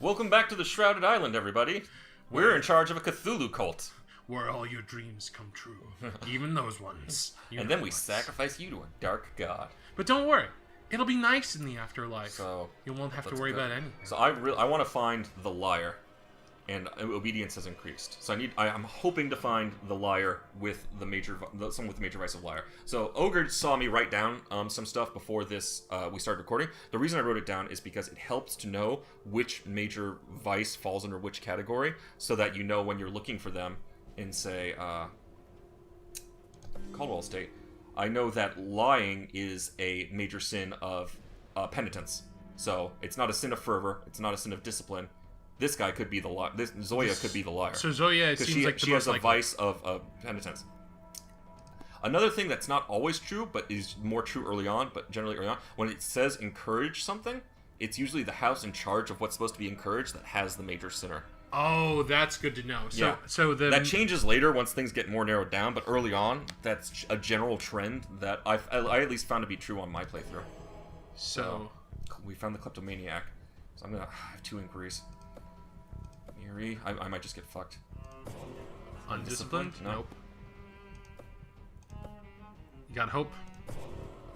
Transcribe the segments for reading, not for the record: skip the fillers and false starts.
Welcome back to the Shrouded Island, everybody. We're in charge of a Cthulhu cult. Where all your dreams come true. Even those ones. And then we sacrifice you to a dark god. But don't worry. It'll be nice in the afterlife. So you won't have to worry about anything. So I want to find the liar. And obedience has increased. So I'm hoping to find the liar with someone with the major vice of liar. So Ogre saw me write down some stuff before this we started recording. The reason I wrote it down is because it helps to know which major vice falls under which category, so that you know when you're looking for them in, say, Caldwell State. I know that lying is a major sin of penitence. So it's not a sin of fervor. It's not a sin of discipline. This guy could be the liar. Zoya could be the liar. So Zoya, it seems like she has a vice of penitence. Another thing that's not always true, but is more true early on, but generally early on, when it says encourage something, it's usually the house in charge of what's supposed to be encouraged that has the major sinner. Oh, that's good to know. So, yeah. That changes later once things get more narrowed down, but early on, that's a general trend that I at least found to be true on my playthrough. So we found the kleptomaniac. So I have 2 inquiries. I might just get fucked. Undisciplined? Nope. You got hope?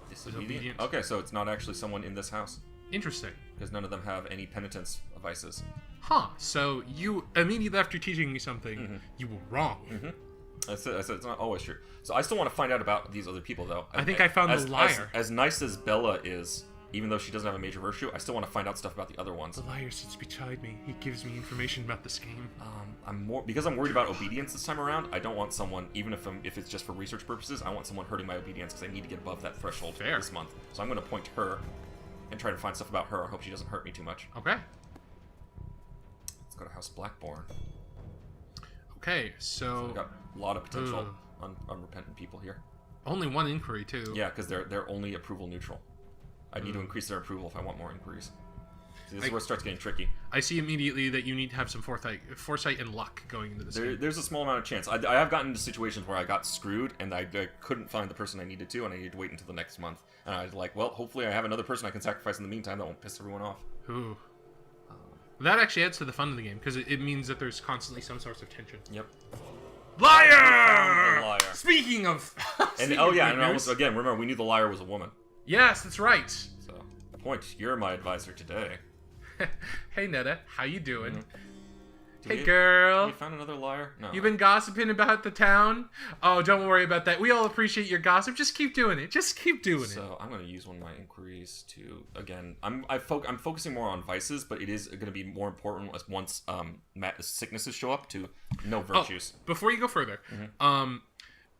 Disobedient? Okay, so it's not actually someone in this house. Interesting. Because none of them have any penitence vices. Huh. So you, immediately after teaching me something, you were wrong. I said it's not always true. So I still want to find out about these other people, though. I think I found the liar. As nice as Bella is, even though she doesn't have a major virtue, I still want to find out stuff about the other ones. The liar sits beside me. He gives me information about the scheme. Because I'm worried about obedience this time around. I don't want someone, even if it's just for research purposes, I want someone hurting my obedience because I need to get above that threshold this month. So I'm going to point to her and try to find stuff about her. I hope she doesn't hurt me too much. Okay. Let's go to House Blackbourne. Okay, so we've got a lot of potential unrepentant people here. Only 1 inquiry too. Yeah, because they're only approval neutral. I need to increase their approval if I want more inquiries. See, this is where it starts getting tricky. I see immediately that you need to have some foresight and luck going into this game. There's a small amount of chance. I have gotten into situations where I got screwed and I couldn't find the person I needed to, and I needed to wait until the next month. And I was like, well, hopefully I have another person I can sacrifice in the meantime that won't piss everyone off. Ooh. That actually adds to the fun of the game, because it means that there's constantly some sorts of tension. Yep. Liar! Speaking of... and again, remember, we knew the liar was a woman. Yes, that's right. So, Point, you're my advisor today. Hey, Netta, how you doing? Hey, Have girl. you found another liar? No. You been gossiping about the town? Oh, don't worry about that. We all appreciate your gossip. Just keep doing it. Just keep doing it. So, I'm going to use one of my inquiries to, again, I'm focusing more on vices, but it is going to be more important once sicknesses show up to know virtues. Oh, before you go further,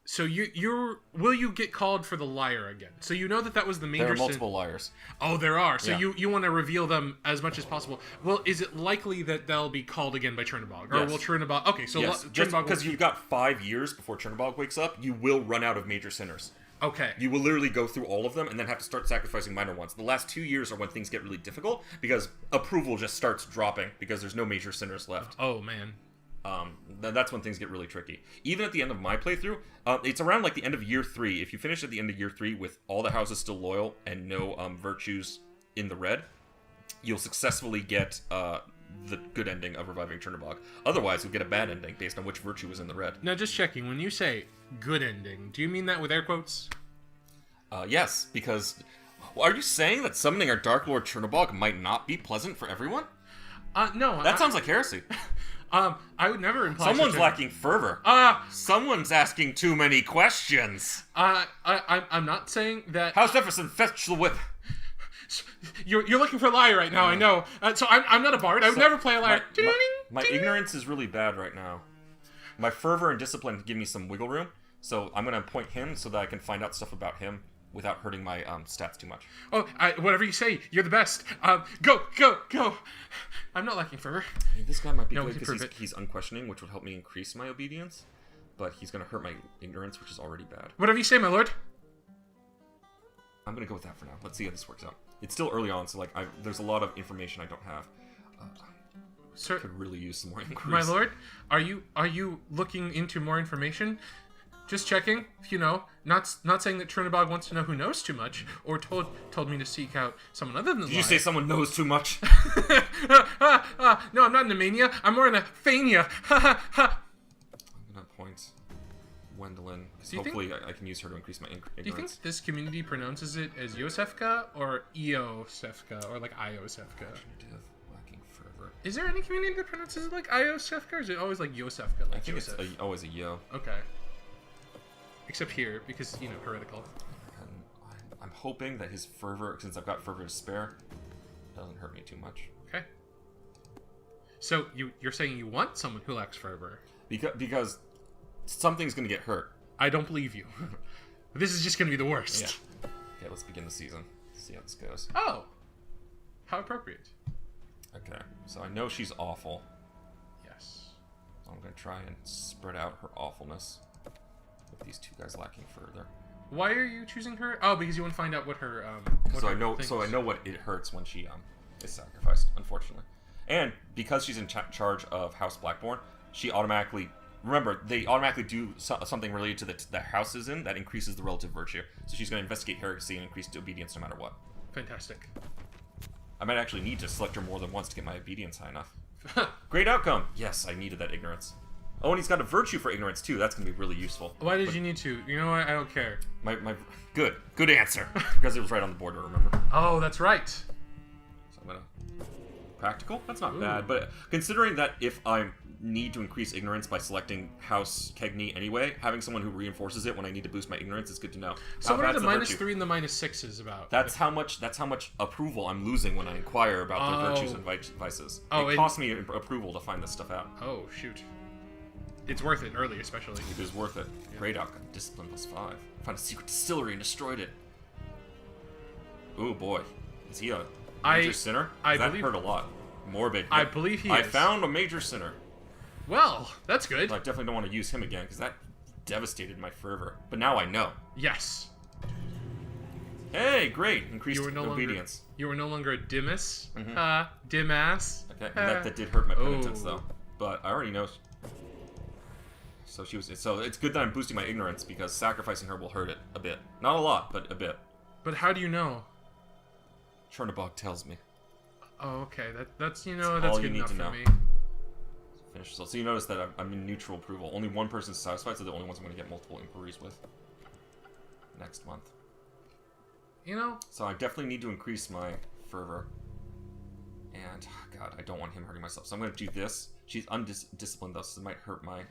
so will you get called for the liar again? So you know that was the major sin. There are multiple liars. Oh, there are. So yeah. you want to reveal them as much as possible. Well, is it likely that they'll be called again by Chernabog? Or will Chernabog... Okay, so yes. Chernabog... Because you've got 5 years before Chernabog wakes up, you will run out of major sinners. Okay. You will literally go through all of them and then have to start sacrificing minor ones. The last 2 years are when things get really difficult because approval just starts dropping because there's no major sinners left. Oh, man. That's when things get really tricky. Even at the end of my playthrough, it's around like the end of year 3. If you finish at the end of year 3 with all the houses still loyal and no virtues in the red, you'll successfully get the good ending of reviving Chernabog. Otherwise, you'll get a bad ending based on which virtue was in the red. Now, just checking. When you say good ending, do you mean that with air quotes? Yes, because... Are you saying that summoning our Dark Lord Chernabog might not be pleasant for everyone? No. That sounds like heresy. I would never imply... Someone's lacking fervor. Someone's asking too many questions. I'm not saying that... House Jefferson, fetch the whip. You're looking for a liar right now, I know. So I'm not a bard. I would never play a liar. My ignorance is really bad right now. My fervor and discipline give me some wiggle room, so I'm going to appoint him so that I can find out stuff about him without hurting my stats too much. Oh, whatever you say, you're the best. Go. I'm not lacking fervor. I mean, this guy might be good because he's unquestioning, which would help me increase my obedience, but he's going to hurt my ignorance, which is already bad. Whatever you say, my lord. I'm going to go with that for now. Let's see how this works out. It's still early on, so there's a lot of information I don't have. Sir, could really use some more inquiries. My lord, are you looking into more information? Just checking, not saying that Chernabog wants to know who knows too much, or told me to seek out someone other than Did you say someone knows too much? No, I'm not in a mania. I'm more in a fania. I'm gonna point Gwendolyn, because hopefully I can use her to increase my ignorance. Do you think this community pronounces it as Yosefka or Eosefka or like Iosefka? Lacking fervor. Is there any community that pronounces it like Iosefka, or is it always like Yosefka? Like I think Yosef? it's always a yo. Okay. Except here, because, heretical. And I'm hoping that his fervor, since I've got fervor to spare, doesn't hurt me too much. Okay. So, you're saying you want someone who lacks fervor? Because something's going to get hurt. I don't believe you. This is just going to be the worst. Yeah. Okay, let's begin the season. See how this goes. Oh! How appropriate. Okay, so I know she's awful. Yes. So I'm going to try and spread out her awfulness with these two guys lacking further. Why are you choosing her? Oh, because you want to find out what her I know what it hurts when she is sacrificed, unfortunately. And because she's in charge of House Blackborn, she automatically they automatically do something related to the house is in that increases the relative virtue. So she's going to investigate heresy and increase obedience no matter what. Fantastic. I might actually need to select her more than once to get my obedience high enough. Great outcome. Yes, I needed that ignorance. Oh, and he's got a virtue for ignorance too. That's gonna be really useful. Why did you need to? You know what? I don't care. My good answer, because it was right on the border. Remember? Oh, that's right. So I'm gonna practical. That's not bad, but considering that if I need to increase ignorance by selecting House Kegney anyway, having someone who reinforces it when I need to boost my ignorance is good to know. So what are the -3 and the -6s about? That's how much approval I'm losing when I inquire about their virtues and vices. It costs me approval to find this stuff out. Oh shoot. It's worth it, early especially. It is worth it. Yeah. Great outcome. Discipline +5. Found a secret distillery and destroyed it. Ooh boy. Is he a major sinner? That hurt a lot. Morbid. I believe he is. I found a major sinner. Well, that's good. I definitely don't want to use him again, because that devastated my fervor. But now I know. Yes. Hey, great. Increased obedience. You were no longer a Dimas. Dimas. Okay, that did hurt my penitence, though. But I already know... So it's good that I'm boosting my ignorance, because sacrificing her will hurt it a bit. Not a lot, but a bit. But how do you know? Chernabog tells me. Oh, okay. That's good enough for me. Finish. So you notice that I'm in neutral approval. Only one person's satisfied, so the only ones I'm going to get multiple inquiries with next month. So I definitely need to increase my fervor. And, God, I don't want him hurting myself. So I'm going to do this. She's undisciplined, though, so it might hurt my...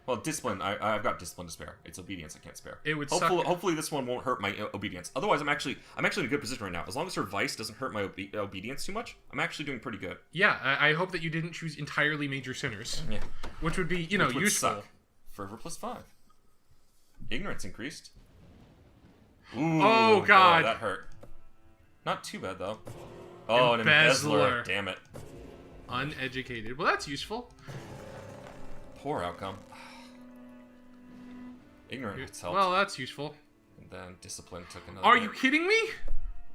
Well, discipline, I've got discipline to spare. It's obedience I can't spare. It would hopefully this one won't hurt my obedience. Otherwise, I'm actually in a good position right now. As long as her vice doesn't hurt my obedience too much, I'm actually doing pretty good. Yeah, I hope that you didn't choose entirely major sinners. Yeah. Which would be, which would useful. Suck. Fervor +5. Ignorance increased. Ooh, oh, God. Boy, that hurt. Not too bad, though. Oh, an embezzler. Damn it. Uneducated. Well, that's useful. Poor outcome. Ignorance helped. Well, that's useful. And then discipline took another. Are you kidding me?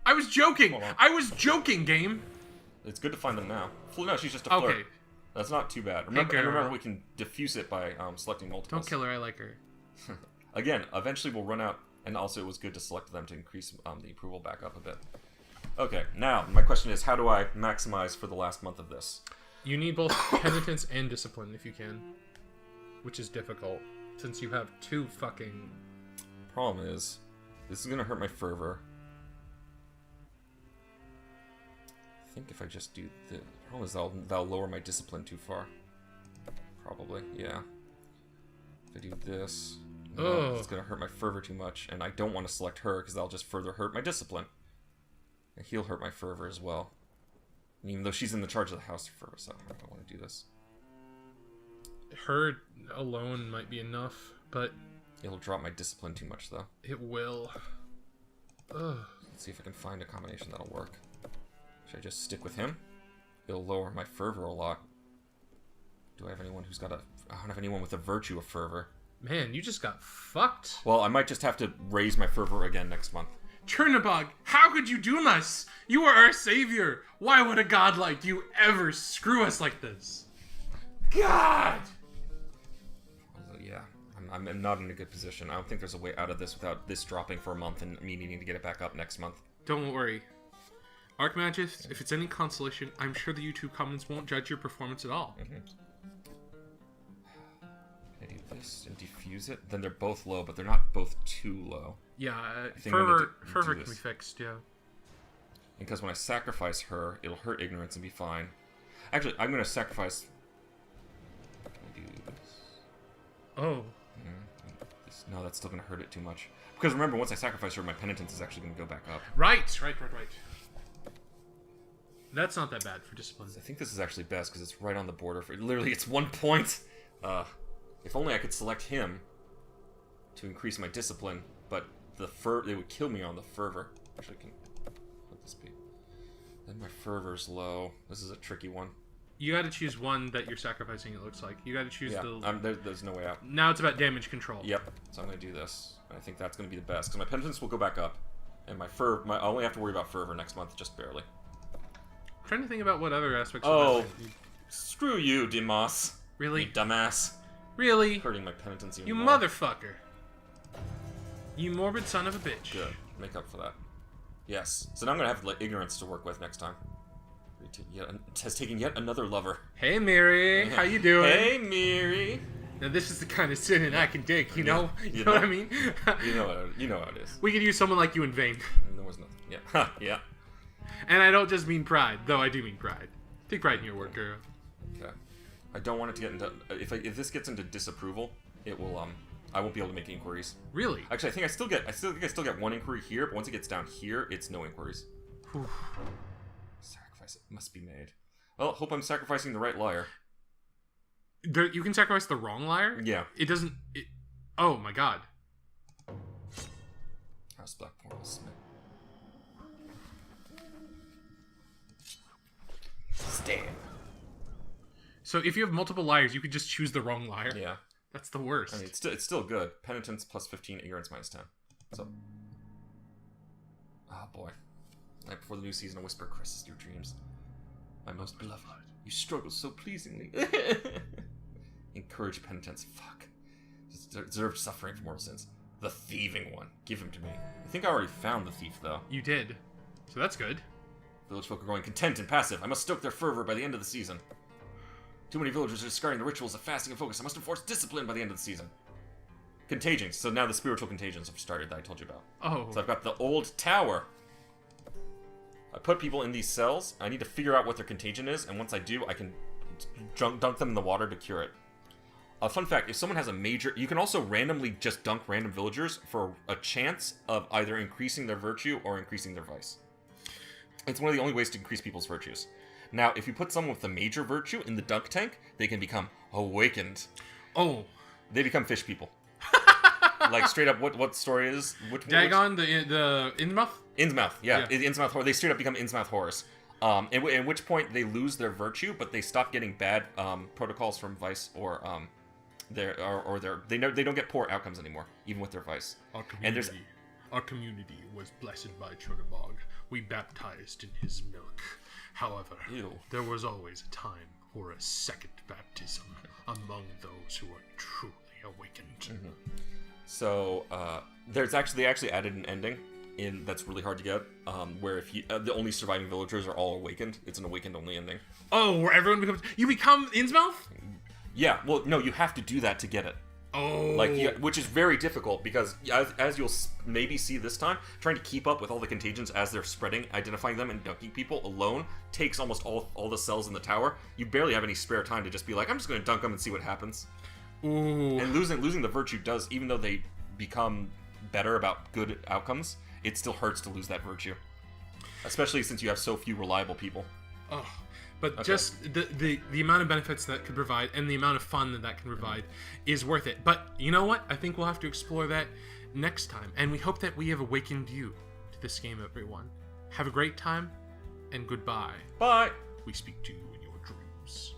I was joking. I was joking, game. It's good to find them now. No, she's just a flirt. Okay. That's not too bad. Remember, we can diffuse it by selecting multiples. Don't kill her. I like her. Again, eventually we'll run out, and also it was good to select them to increase the approval back up a bit. Okay, now my question is, how do I maximize for the last month of this? You need both penitence and discipline if you can, which is difficult. Since you have two fucking... Problem is, this is gonna hurt my fervor. I think if I just do the problem is that'll lower my discipline too far. Probably, yeah. If I do this, no, it's gonna hurt my fervor too much, and I don't want to select her because that'll just further hurt my discipline. And he'll hurt my fervor as well. And even though she's in the charge of the house of fervor, so I don't want to do this. Her alone might be enough, but... It'll drop my discipline too much, though. It will. Ugh. Let's see if I can find a combination that'll work. Should I just stick with him? It'll lower my fervor a lot. Do I have anyone who's got a... I don't have anyone with a virtue of fervor. Man, you just got fucked. Well, I might just have to raise my fervor again next month. Chernabog, how could you doom us? You are our savior. Why would a god like you ever screw us like this? God! Yeah, I'm not in a good position. I don't think there's a way out of this without this dropping for a month and me needing to get it back up next month. Don't worry. ArcMagus, if it's any consolation, I'm sure the YouTube comments won't judge your performance at all. I do this and defuse it. Then they're both low, but they're not both too low. Yeah, Fervor can be fixed, yeah. Because when I sacrifice her, it'll hurt ignorance and be fine. Actually, I'm going to sacrifice... Can I do this? Oh. No, that's still going to hurt it too much. Because remember, once I sacrifice her, my penitence is actually going to go back up. Right. That's not that bad for discipline. I think this is actually best because it's right on the border. Literally, it's 1 point. If only I could select him to increase my discipline, but they would kill me on the fervor. Actually, I can let this be. Then my fervor's low. This is a tricky one. You got to choose one that you're sacrificing. It looks like you got to choose there's no way out. Now it's about damage control. Yep. So I'm gonna do this. I think that's gonna be the best because my penitence will go back up, and I only have to worry about fervor next month, just barely. I'm trying to think about what other aspects. Oh, screw you, Dimas. Really? You dumbass. Really? Hurting my penitence even you more. Motherfucker. You morbid son of a bitch. Good. Make up for that. Yes. So now I'm gonna have ignorance to work with next time. It has taken yet another lover. Hey, Miri. How you doing? Hey, Miri. Now this is the kind of sinning I can dig. You know? You know what I mean? you know how it is. We could use someone like you in vain. There was nothing. Yeah. Yeah. And I don't just mean pride, though I do mean pride. Take pride in your work, girl. Okay. I don't want it to get into... If this gets into disapproval, it will, I won't be able to make inquiries. Really? Actually, I think I still get one inquiry here, but once it gets down here, it's no inquiries. Whew. Sacrifice it. Must be made. Well, hope I'm sacrificing the right liar. You can sacrifice the wrong liar? Yeah. It doesn't... Oh, my God. House Black Portal Smith. Stab. So if you have multiple liars, you could just choose the wrong liar? Yeah. That's the worst. I mean, it's still good. Penitence plus 15, ignorance minus 10. So... Oh, boy. Night before the new season, a whisper caresses your dreams. My most beloved, you struggle so pleasingly. Encourage penitence. Fuck. Deserved suffering for mortal sins. The thieving one. Give him to me. I think I already found the thief, though. You did. So that's good. Village folk are growing content and passive. I must stoke their fervor by the end of the season. Too many villagers are discarding the rituals of fasting and focus. I must enforce discipline by the end of the season. Contagions. So now the spiritual contagions have started that I told you about. Oh. So I've got the old tower. I put people in these cells. I need to figure out what their contagion is, and once I do, I can dunk them in the water to cure it. A fun fact, if someone has a major... You can also randomly just dunk random villagers for a chance of either increasing their virtue or increasing their vice. It's one of the only ways to increase people's virtues. Now, if you put someone with a major virtue in the dunk tank, they can become awakened. Oh. They become fish people. Like, straight up, what story is? Dagon, the Innsmouth? Innsmouth, yeah. Innsmouth horror. They straight up become Innsmouth horrors. At which point they lose their virtue, but they stop getting bad protocols from Vice or they don't get poor outcomes anymore, even with their Vice. Our community was blessed by Chernabog. We baptized in his milk. However, there was always a time for a second baptism among those who are truly awakened. Mm-hmm. So they actually added an ending that's really hard to get, where if the only surviving villagers are all awakened. It's an awakened only ending. Oh, where everyone becomes... You become Innsmouth? Yeah, well, no, you have to do that to get it. Oh. Which is very difficult, because as you'll maybe see this time, trying to keep up with all the contagions as they're spreading, identifying them, and dunking people alone takes almost all the cells in the tower. You barely have any spare time to just be like, I'm just going to dunk them and see what happens. Ooh. And losing the virtue does, even though they become better about good outcomes, it still hurts to lose that virtue. Especially since you have so few reliable people. Oh, but okay. Just the amount of benefits that could provide and the amount of fun that can provide is worth it. But you know what? I think we'll have to explore that next time. And we hope that we have awakened you to this game, everyone. Have a great time, and goodbye. Bye. We speak to you in your dreams.